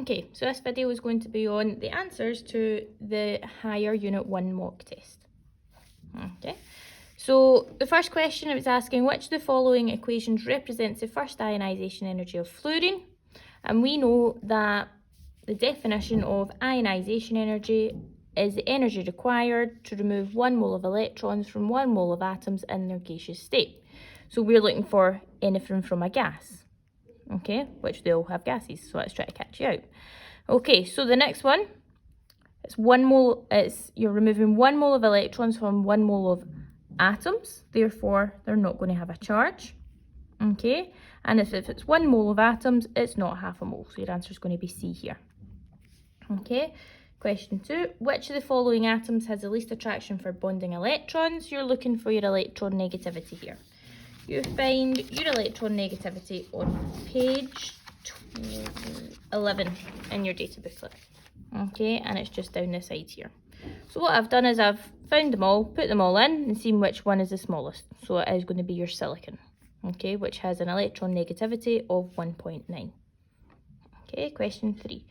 Okay, so this video is going to be on the answers to the higher Unit 1 mock test. Okay, so the first question, it was asking which of the following equations represents the first ionization energy of fluorine? And we know that the definition of ionization energy is the energy required to remove 1 mole of electrons from 1 mole of atoms in their gaseous state. So we're looking for anything from a gas, okay, which they all have gases, so let's try to catch you out. Okay, so the next one, it's 1 mole, you're removing 1 mole of electrons from 1 mole of atoms, therefore they're not going to have a charge. Okay, and if it's 1 mole of atoms, it's not half a mole, so your answer is going to be C here. Okay, question 2, which of the following atoms has the least attraction for bonding electrons? You're looking for your electron negativity here. You find your electron negativity on page 11 in your data booklet. Okay, and it's just down the side here. So what I've done is I've found them all, put them all in, and seen which one is the smallest. So it is going to be your silicon, okay, which has an electron negativity of 1.9. Okay, question 3.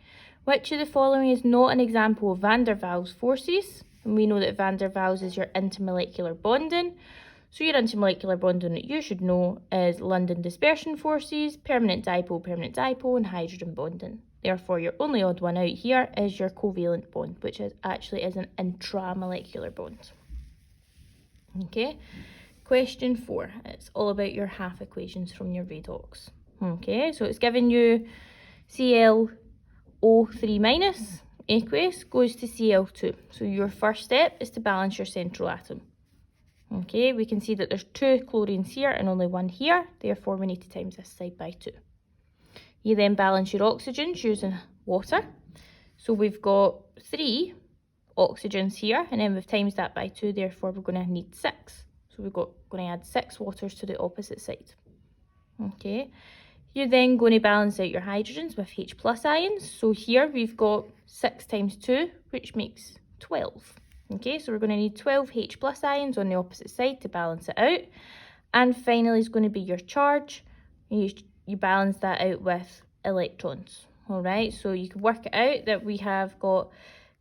Which of the following is not an example of van der Waals forces? And we know that van der Waals is your intermolecular bonding. So your intermolecular bonding that you should know is London dispersion forces, permanent dipole, and hydrogen bonding. Therefore, your only odd one out here is your covalent bond, which actually is an intramolecular bond. Okay, question 4. It's all about your half equations from your redox. Okay, so it's given you ClO3- aqueous goes to Cl2. So your first step is to balance your central atom. Okay, we can see that there's 2 chlorines here and only 1 here, therefore we need to times this side by 2. You then balance your oxygens using water. So we've got 3 oxygens here, and then we've times that by 2, therefore we're going to need 6. So we're going to add 6 waters to the opposite side. Okay, you're then going to balance out your hydrogens with H+ ions. So here we've got 6 times 2, which makes 12. Okay, so we're going to need 12 H+ ions on the opposite side to balance it out. And finally is going to be your charge. You balance that out with electrons. All right, so you can work it out that we have got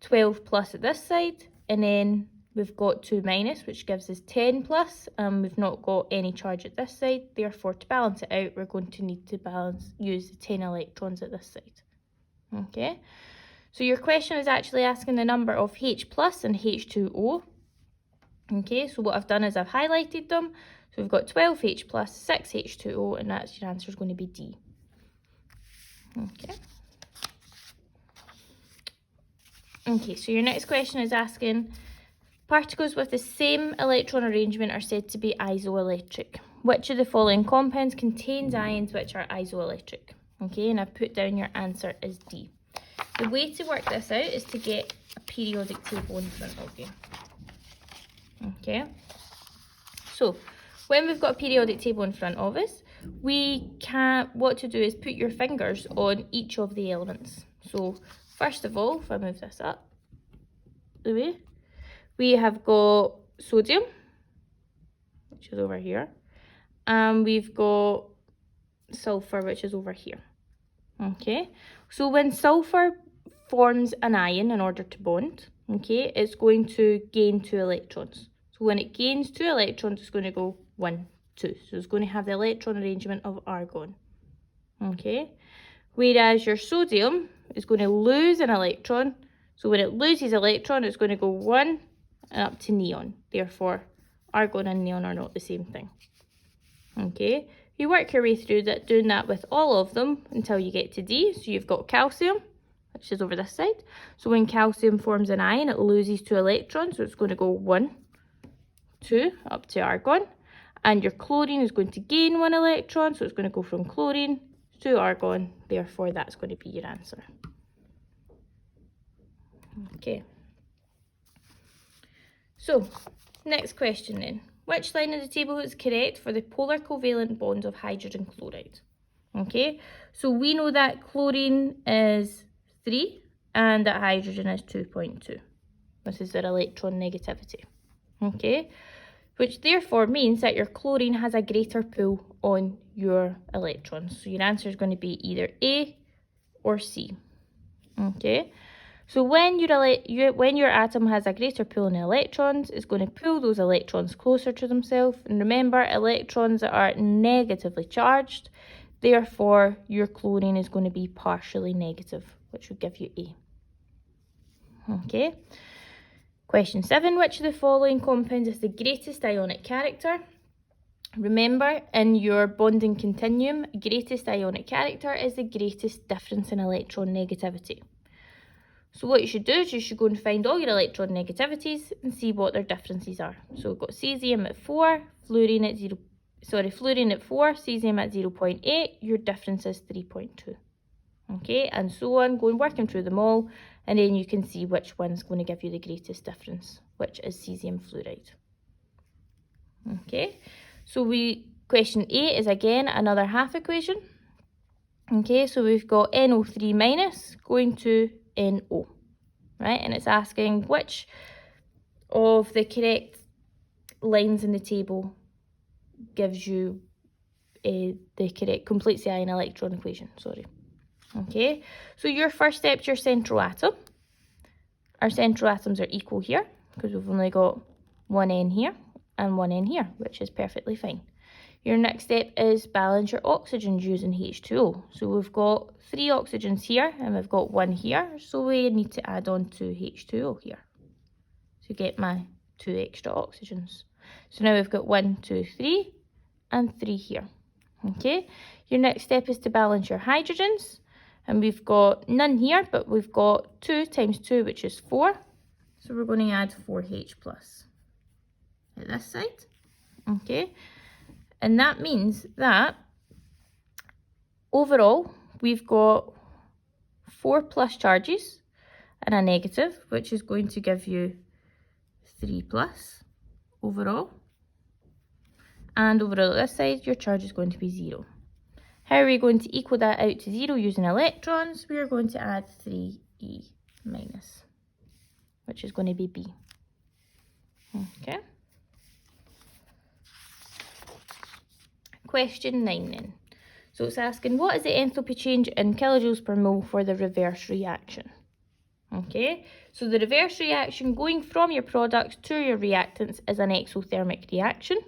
12 plus at this side, and then we've got 2 minus, which gives us 10 plus, and we've not got any charge at this side. Therefore, to balance it out, we're going to need to use the 10 electrons at this side. Okay, so your question is actually asking the number of H plus and H2O. Okay, so what I've done is I've highlighted them. So we've got 12 H plus, 6 H2O, and that's your answer is going to be D. Okay. Okay, so your next question is asking, particles with the same electron arrangement are said to be isoelectric. Which of the following compounds contains ions which are isoelectric? Okay, and I've put down your answer is D. The way to work this out is to get a periodic table in front of you. Okay, so when we've got a periodic table in front of us, what to do is put your fingers on each of the elements. So first of all, if I move this up the way, we have got sodium, which is over here, and we've got sulfur, which is over here. Okay, so when sulfur forms an ion in order to bond, okay, it's going to gain 2 electrons. So when it gains 2 electrons, it's going to go 1, 2. So it's going to have the electron arrangement of argon. Okay, whereas your sodium is going to lose an electron. So when it loses electron, it's going to go 1 and up to neon. Therefore, argon and neon are not the same thing. Okay, you work your way through that, doing that with all of them until you get to D. So you've got calcium, which is over this side. So when calcium forms an ion, it loses 2 electrons. So it's going to go 1, 2 up to argon. And your chlorine is going to gain 1 electron. So it's going to go from chlorine to argon. Therefore, that's going to be your answer. Okay. So, next question then. Which line of the table is correct for the polar covalent bond of hydrogen chloride? Okay, so we know that chlorine is 3 and that hydrogen is 2.2. This is their electron negativity. Okay, which therefore means that your chlorine has a greater pull on your electrons. So your answer is going to be either A or C. Okay, so when your atom has a greater pull in electrons, it's going to pull those electrons closer to themselves. And remember, electrons are negatively charged. Therefore, your chlorine is going to be partially negative, which would give you A. Okay. Question 7. Which of the following compounds has the greatest ionic character? Remember, in your bonding continuum, greatest ionic character is the greatest difference in electron negativity. So what you should do is you should go and find all your electron negativities and see what their differences are. So we've got cesium at 4, fluorine at 4, cesium at 0.8, your difference is 3.2. Okay, and so on, go and working through them all, and then you can see which one's going to give you the greatest difference, which is cesium fluoride. Okay, so question 8 is again another half equation. Okay, so we've got NO3 minus going to NO, right? And it's asking which of the correct lines in the table gives you the correct complete ion electron equation, Okay, so your first step is your central atom. Our central atoms are equal here because we've only got one N here and one N here, which is perfectly fine. Your next step is balance your oxygens using H2O. So we've got 3 oxygens here and we've got 1 here, so we need to add on 2 H2O here to get my 2 extra oxygens. So now we've got 1, 2, 3 and 3 here. Okay, your next step is to balance your hydrogens, and we've got none here, but we've got 2 times 2, which is 4. So we're going to add 4H plus at this side. Okay, and that means that overall we've got 4 plus charges and a negative, which is going to give you 3 plus overall. And overall at this side, your charge is going to be 0. How are we going to equal that out to 0 using electrons? We are going to add 3E minus, which is going to be B. Okay. Question 9 then. So it's asking, what is the enthalpy change in kilojoules per mole for the reverse reaction? Okay, so the reverse reaction going from your products to your reactants is an exothermic reaction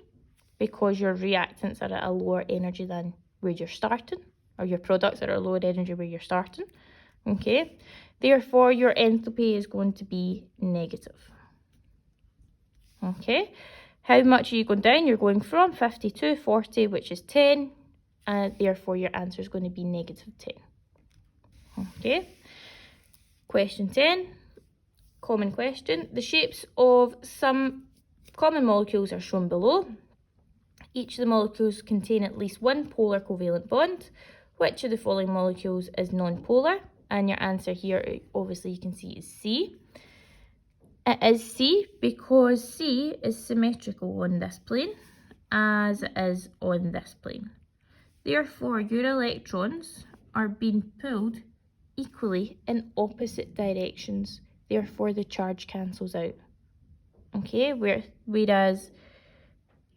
because your reactants are at a lower energy than where you're starting, or your products are at a lower energy where you're starting. Okay, therefore your enthalpy is going to be negative. Okay, how much are you going down? You're going from 50 to 40, which is 10, and therefore your answer is going to be negative 10. Okay, question 10, common question. The shapes of some common molecules are shown below. Each of the molecules contain at least one polar covalent bond. Which of the following molecules is non-polar? And your answer here, obviously you can see, is C. It is C because C is symmetrical on this plane as it is on this plane. Therefore, your electrons are being pulled equally in opposite directions. Therefore, the charge cancels out. Okay, whereas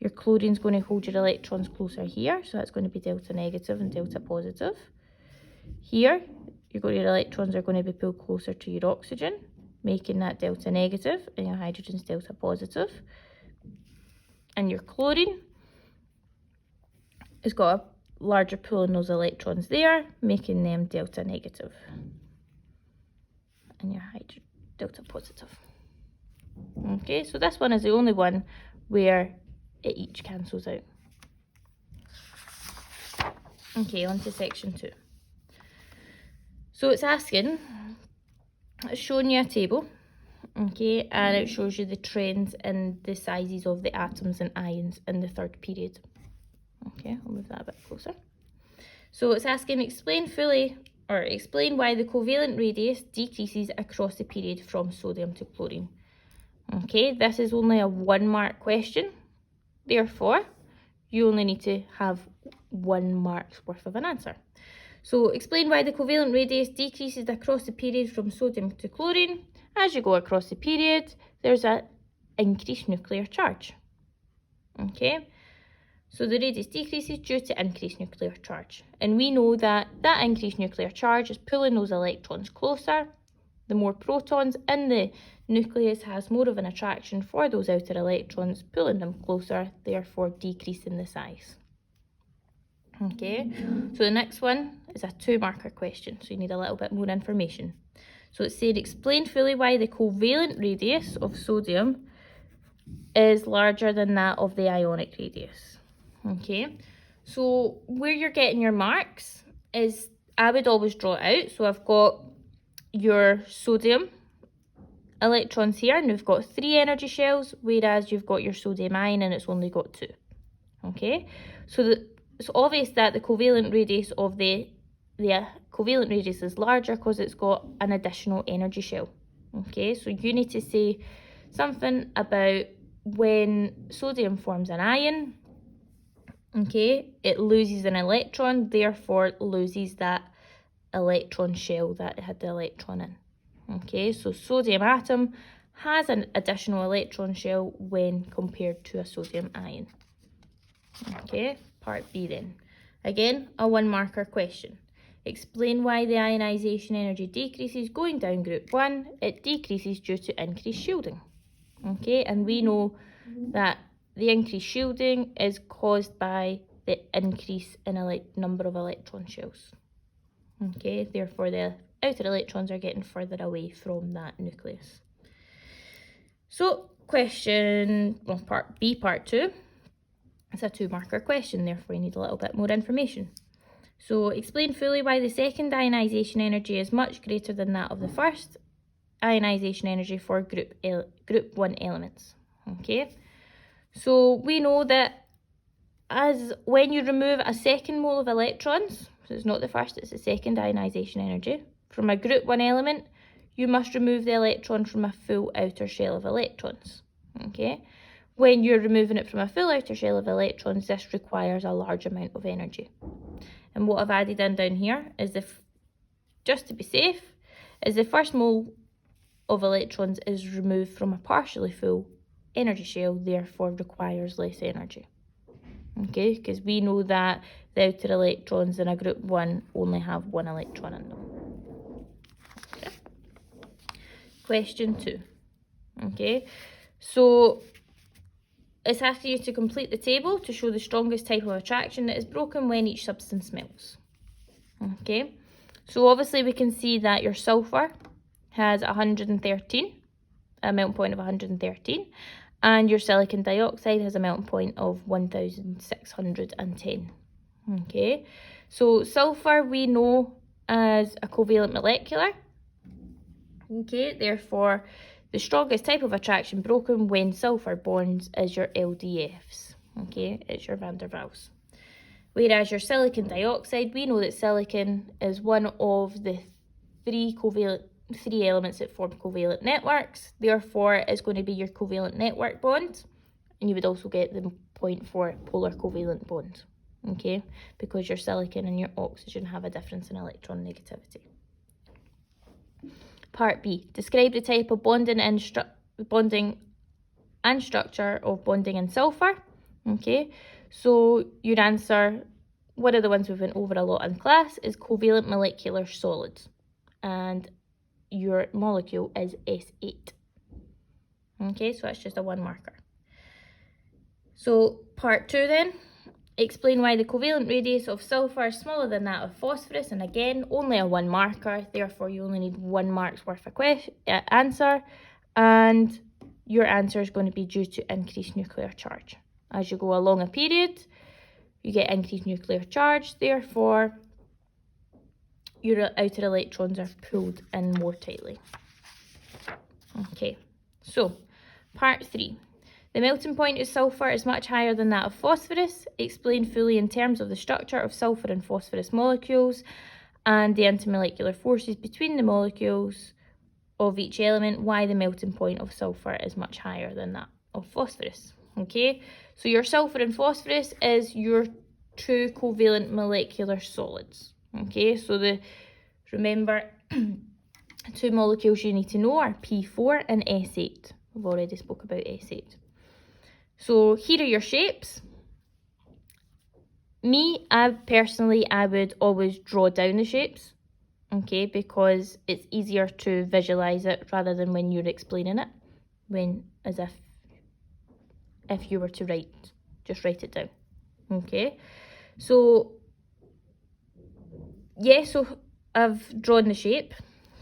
your chlorine is going to hold your electrons closer here, so that's going to be delta negative and delta positive. Here, your electrons are going to be pulled closer to your oxygen, making that delta negative, and your hydrogen's delta positive. And your chlorine has got a larger pull on those electrons there, making them delta negative. And your hydrogen delta positive. Okay, so this one is the only one where it each cancels out. Okay, on to section 2. So it's asking, it's showing you a table, okay, and it shows you the trends in the sizes of the atoms and ions in the third period. Okay, I'll move that a bit closer. So it's asking, explain why the covalent radius decreases across the period from sodium to chlorine. Okay, this is only a 1 mark question. Therefore, you only need to have 1 mark's worth of an answer. So explain why the covalent radius decreases across the period from sodium to chlorine. As you go across the period, there's an increased nuclear charge. Okay, So the radius decreases due to increased nuclear charge. And we know that that increased nuclear charge is pulling those electrons closer. The more protons in the nucleus has more of an attraction for those outer electrons, pulling them closer, therefore decreasing the size. Okay, so the next one is a 2-marker question, so you need a little bit more information. So it said, explain fully why the covalent radius of sodium is larger than that of the ionic radius. Okay, so where you're getting your marks is, I would always draw it out. So I've got your sodium electrons here, and we've got 3 energy shells, whereas you've got your sodium ion and it's only got 2. Okay, so it's obvious that the covalent radius of the covalent radius is larger because it's got an additional energy shell. Okay, so you need to say something about when sodium forms an ion, okay, it loses an electron, therefore it loses that electron shell that it had the electron in. Okay, so sodium atom has an additional electron shell when compared to a sodium ion. Okay, part B then. Again, a 1-marker question. Explain why the ionization energy decreases going down group 1. It decreases due to increased shielding. Okay, and we know that the increased shielding is caused by the increase in number of electron shells. Okay, therefore the outer electrons are getting further away from that nucleus. So question, well, part B, part 2. It's a 2-marker question, therefore you need a little bit more information. So explain fully why the second ionization energy is much greater than that of the first ionization energy for group 1 elements. Okay, so we know that as when you remove a second mole of electrons, so it's not the first, it's the second ionization energy, from a group 1 element, you must remove the electron from a full outer shell of electrons. Okay, when you're removing it from a full outer shell of electrons, this requires a large amount of energy. And what I've added in down here is, just to be safe, is the first mole of electrons is removed from a partially full energy shell, therefore requires less energy. Okay, because we know that the outer electrons in a group 1 only have 1 electron in them. Okay. Question 2. Okay, so it's asking you to complete the table to show the strongest type of attraction that is broken when each substance melts. Okay, so obviously we can see that your sulfur has 113, a melting point of 113, and your silicon dioxide has a melting point of 1610. Okay, so sulfur we know as a covalent molecular. Okay, therefore the strongest type of attraction broken when sulfur bonds is your LDFs. Okay, it's your van der Waals. Whereas your silicon dioxide, we know that silicon is one of the 3 elements that form covalent networks. Therefore, it's going to be your covalent network bond, and you would also get the point for polar covalent bond. Okay, because your silicon and your oxygen have a difference in electron negativity. Part B, describe the type of bonding and structure of bonding in sulfur. Okay, so your answer, one of the ones we've went over a lot in class, is covalent molecular solids, and your molecule is S8. Okay, so that's just a 1-marker. So part 2 then, explain why the covalent radius of sulfur is smaller than that of phosphorus, and again, only a 1-marker, therefore you only need 1 mark's worth of answer, and your answer is going to be due to increased nuclear charge. As you go along a period, you get increased nuclear charge, therefore your outer electrons are pulled in more tightly. Okay, so part 3. The melting point of sulfur is much higher than that of phosphorus. Explain fully in terms of the structure of sulfur and phosphorus molecules and the intermolecular forces between the molecules of each element, why the melting point of sulfur is much higher than that of phosphorus. Okay, so your sulfur and phosphorus is your 2 covalent molecular solids. Okay, so remember 2 molecules you need to know are P4 and S8. We've already spoke about S8. So here are your shapes. I would always draw down the shapes, okay, because it's easier to visualize it rather than when you're explaining it, as if you were to just write it down, okay. So yeah, so I've drawn the shape,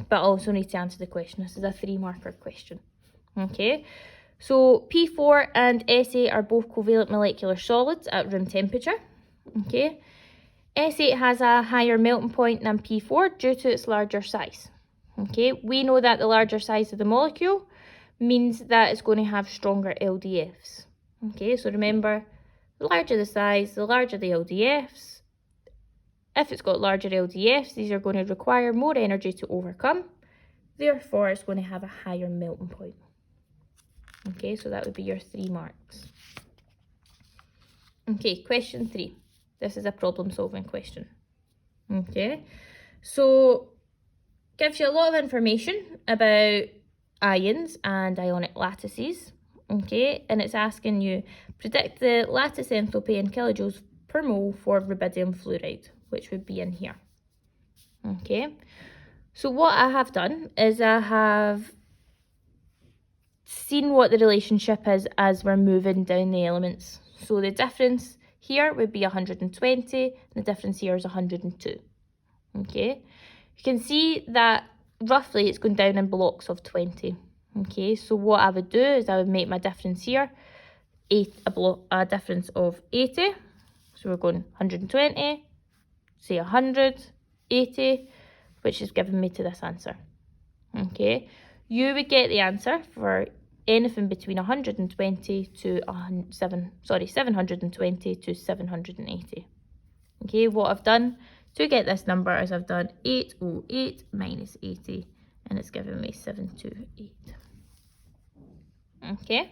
but I also need to answer the question. This is a 3-marker question, okay. So P4 and S8 are both covalent molecular solids at room temperature, okay. S8 has a higher melting point than P4 due to its larger size, okay. We know that the larger size of the molecule means that it's going to have stronger LDFs, okay. So remember, the larger the size, the larger the LDFs. If it's got larger LDFs, these are going to require more energy to overcome. Therefore, it's going to have a higher melting point. Okay, so that would be your 3 marks. Okay, question 3. This is a problem-solving question. Okay, so gives you a lot of information about ions and ionic lattices. Okay, and it's asking you, predict the lattice enthalpy in kilojoules per mole for rubidium fluoride, which would be in here. Okay, so what I have done is I have seen what the relationship is as we're moving down the elements. So the difference here would be 120, and the difference here is 102. Okay, you can see that roughly it's going down in blocks of 20. Okay, so what I would do is I would make my difference here a difference of 80. So we're going 120, say 100, 80, which is giving me to this answer. Okay, you would get the answer for anything between 720 to 780. Okay, what I've done to get this number is I've done 808 minus 80, and it's given me 728. Okay,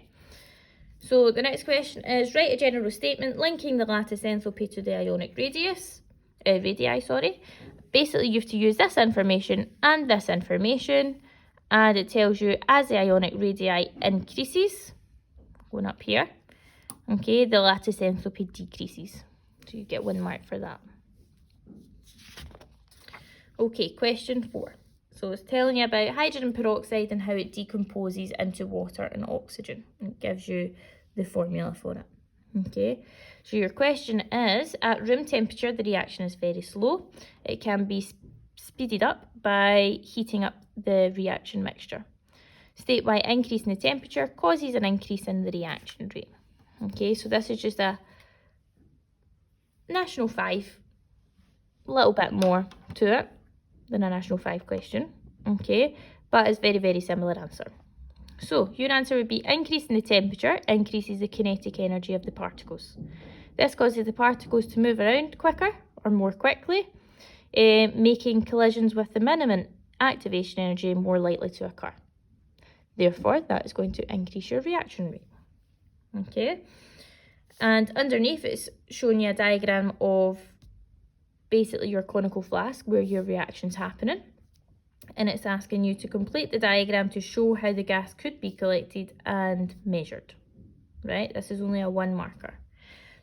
so the next question is, write a general statement linking the lattice enthalpy to the ionic radii. Basically, you have to use this information, and it tells you as the ionic radii increases, going up here, okay, the lattice enthalpy decreases. So you get 1 mark for that. Okay, question 4. So it's telling you about hydrogen peroxide and how it decomposes into water and oxygen. It gives you the formula for it. Okay, so your question is, at room temperature, the reaction is very slow. It can be speeded up by heating up the reaction mixture. State why increasing the temperature causes an increase in the reaction rate. Okay, so this is just a National 5, a little bit more to it than a National 5 question, okay, but it's very, very similar answer. So your answer would be, increasing the temperature increases the kinetic energy of the particles. This causes the particles to move around quicker or more quickly, making collisions with the minimum activation energy more likely to occur. Therefore, that is going to increase your reaction rate. Okay, and underneath it's showing you a diagram of basically your conical flask where your reaction's happening, and it's asking you to complete the diagram to show how the gas could be collected and measured. Right, this is only a 1 marker.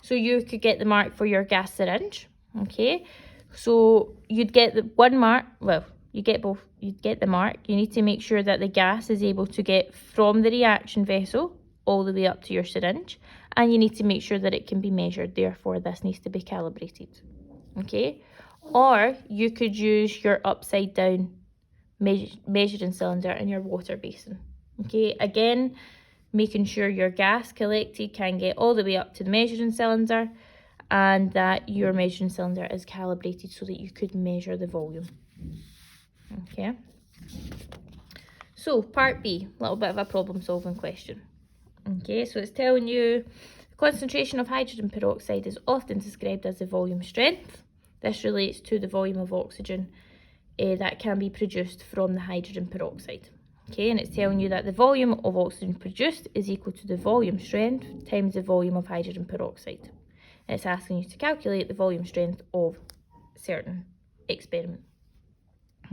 So you could get the mark for your gas syringe. Okay, so you'd get the 1 mark, well, you get both, you'd get the mark. You need to make sure that the gas is able to get from the reaction vessel all the way up to your syringe, and you need to make sure that it can be measured. Therefore, this needs to be calibrated. Okay, or you could use your upside down measuring cylinder in your water basin. Okay, again, making sure your gas collected can get all the way up to the measuring cylinder, and that your measuring cylinder is calibrated so that you could measure the volume. Okay, so part B, a little bit of a problem solving question. Okay, so it's telling you the concentration of hydrogen peroxide is often described as the volume strength. This relates to the volume of oxygen that can be produced from the hydrogen peroxide. Okay, and it's telling you that the volume of oxygen produced is equal to the volume strength times the volume of hydrogen peroxide. And it's asking you to calculate the volume strength of a certain experiment.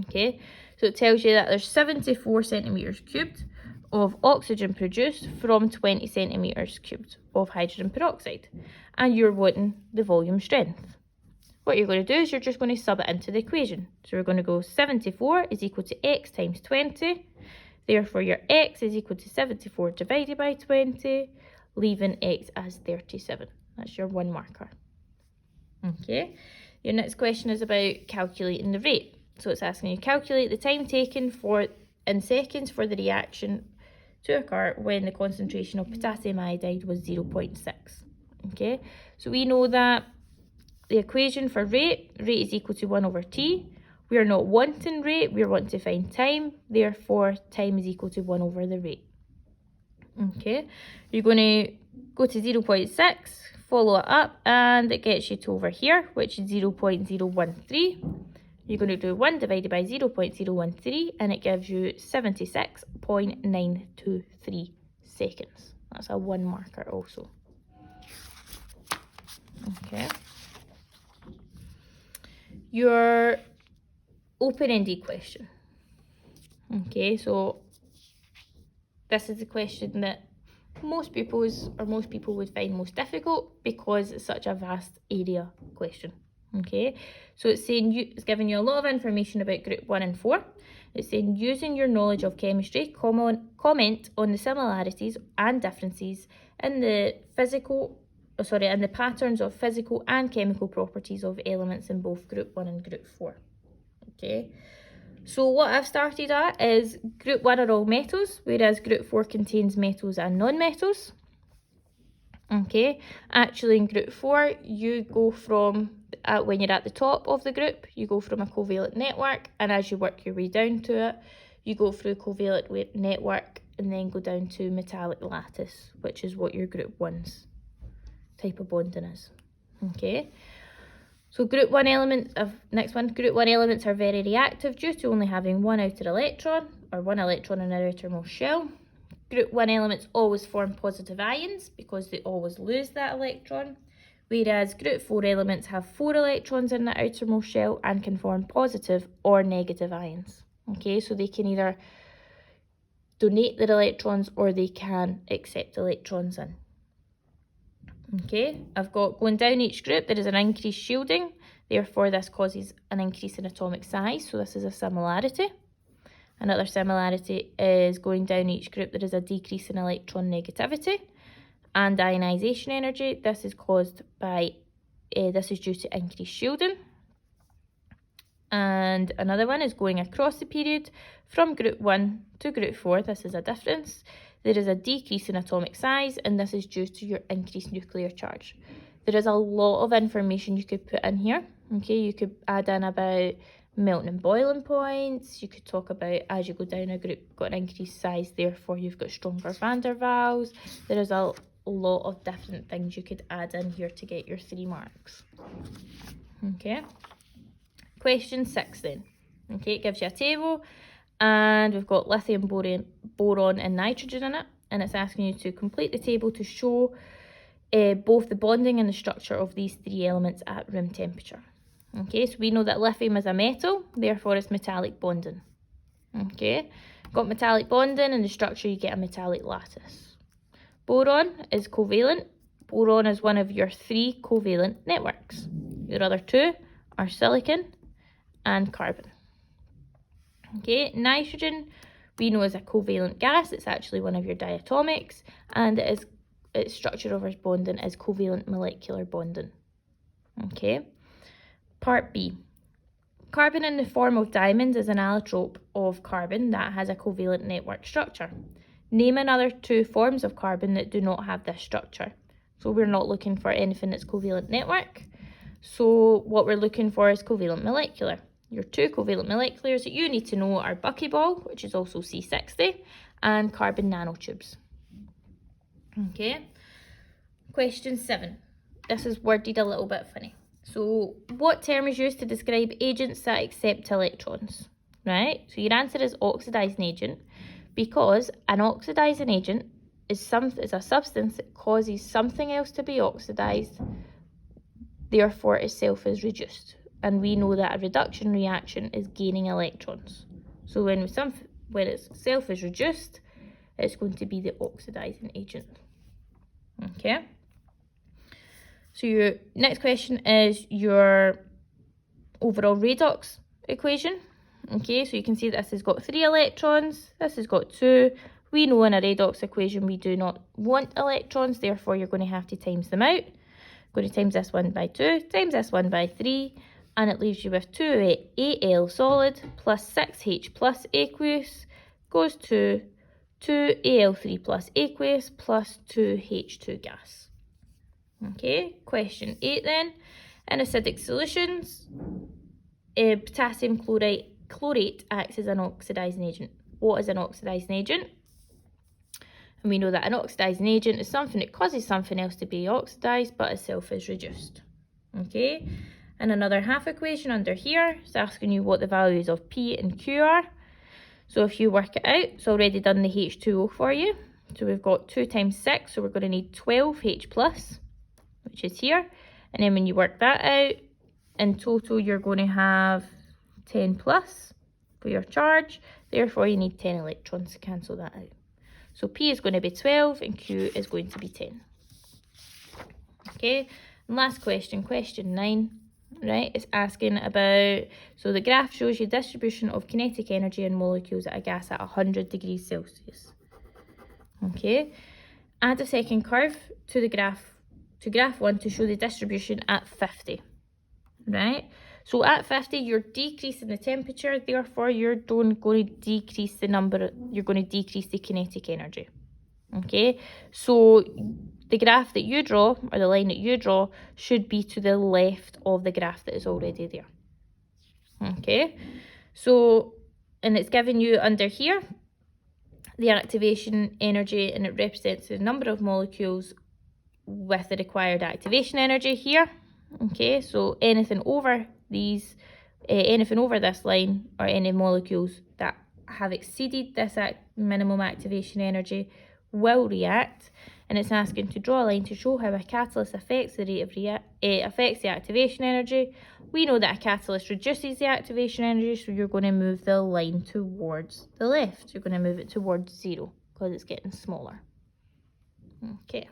Okay, so it tells you that there's 74 centimeters cubed of oxygen produced from 20 centimetres cubed of hydrogen peroxide, and you're wanting the volume strength. What you're going to do is you're just going to sub it into the equation. So we're going to go 74 is equal to x times 20. Therefore, your x is equal to 74 divided by 20, leaving x as 37. That's your 1 marker. Okay. Your next question is about calculating the rate. So it's asking you calculate the time taken in seconds for the reaction to occur when the concentration of potassium iodide was 0.6. Okay. So we know that the equation for rate is equal to 1 over t. We are not wanting rate, we are wanting to find time. Therefore, time is equal to 1 over the rate. Okay, you're going to go to 0.6, follow it up, and it gets you to over here, which is 0.013. You're going to do 1 divided by 0.013, and it gives you 76.923 seconds. That's a 1 marker also. Okay. Your open-ended question. Okay, so this is the question that most people would find most difficult because it's such a vast area question. Okay, so it's saying it's giving you a lot of information about group 1 and 4. It's saying using your knowledge of chemistry, comment on the similarities and differences in the patterns of physical and chemical properties of elements in both group 1 and group 4. Okay, so what I've started at is group 1 are all metals, whereas group 4 contains metals and non-metals. Okay, actually in group 4, you go from, when you're at the top of the group, you go from a covalent network, and as you work your way down to it, you go through a covalent network and then go down to metallic lattice, which is what your group 1's type of bonding is. Okay, so group 1 elements are very reactive due to only having one outer electron, or one electron in their outermost shell. Group 1 elements always form positive ions because they always lose that electron, whereas group 4 elements have 4 electrons in the outermost shell and can form positive or negative ions. Okay, so they can either donate their electrons or they can accept electrons in. Okay, I've got going down each group, there is an increased shielding, therefore this causes an increase in atomic size, so this is a similarity. Another similarity is going down each group, there is a decrease in electron negativity and ionization energy. This is caused by, this is due to increased shielding. And another one is going across the period from group 1 to group 4, this is a difference. There is a decrease in atomic size, and this is due to your increased nuclear charge. There is a lot of information you could put in here. Okay, you could add in about melting and boiling points. You could talk about as you go down a group, you've got an increased size, therefore you've got stronger van der Waals. There is a lot of different things you could add in here to get your 3 marks. Okay, question 6 then. Okay, it gives you a table, and we've got lithium, boron and nitrogen in it, and it's asking you to complete the table to show both the bonding and the structure of these 3 elements at room temperature. Okay, so we know that lithium is a metal, therefore it's metallic bonding. Okay, got metallic bonding, and the structure you get a metallic lattice. Boron is covalent. Boron is one of your 3 covalent networks. Your other 2 are silicon and carbon. Okay, nitrogen we know is a covalent gas. It's actually one of your diatomics, and its structure of its bonding is covalent molecular bonding. Okay, part B. Carbon in the form of diamonds is an allotrope of carbon that has a covalent network structure. Name another 2 forms of carbon that do not have this structure. So we're not looking for anything that's covalent network. So what we're looking for is covalent molecular. Your 2 covalent moleculars that you need to know are buckyball, which is also C60, and carbon nanotubes. Okay, question 7. This is worded a little bit funny. So what term is used to describe agents that accept electrons? Right, so your answer is oxidizing agent, because an oxidizing agent is a substance that causes something else to be oxidized, therefore itself is reduced. And we know that a reduction reaction is gaining electrons. So when its self is reduced, it's going to be the oxidizing agent. Okay. So your next question is your overall redox equation. Okay, so you can see this has got 3 electrons, this has got 2. We know in a redox equation we do not want electrons, therefore you're going to have to times them out. Going to times this one by 2, times this one by 3, and it leaves you with 2Al solid plus 6H plus aqueous goes to 2Al3 plus aqueous plus 2H2 gas. Okay, question 8 then. In acidic solutions, potassium chlorate acts as an oxidizing agent. What is an oxidizing agent? And we know that an oxidizing agent is something that causes something else to be oxidized but itself is reduced. Okay, and another half equation under here is asking you what the values of P and Q are. So if you work it out, it's already done the H2O for you. So we've got 2 times 6, so we're going to need 12H plus, which is here. And then when you work that out, in total you're going to have 10 plus for your charge. Therefore you need 10 electrons to cancel that out. So P is going to be 12 and Q is going to be 10. Okay, and last question, question 9. Right, it's asking about, so the graph shows you distribution of kinetic energy in molecules at a gas at 100 degrees Celsius. Okay, add a second curve to the graph, to graph 1 to show the distribution at 50. Right, so at 50 you're decreasing the temperature, therefore you're going to decrease the number, you're going to decrease the kinetic energy. Okay, so the graph that you draw, or the line that you draw, should be to the left of the graph that is already there. Okay, so, and it's given you under here the activation energy, and it represents the number of molecules with the required activation energy here. Okay, so anything over these, anything over this line, or any molecules that have exceeded this minimum activation energy will react, and it's asking to draw a line to show how a catalyst affects the rate of affects the activation energy. We know that a catalyst reduces the activation energy, so you're going to move the line towards the left. You're going to move it towards 0 because it's getting smaller. Okay.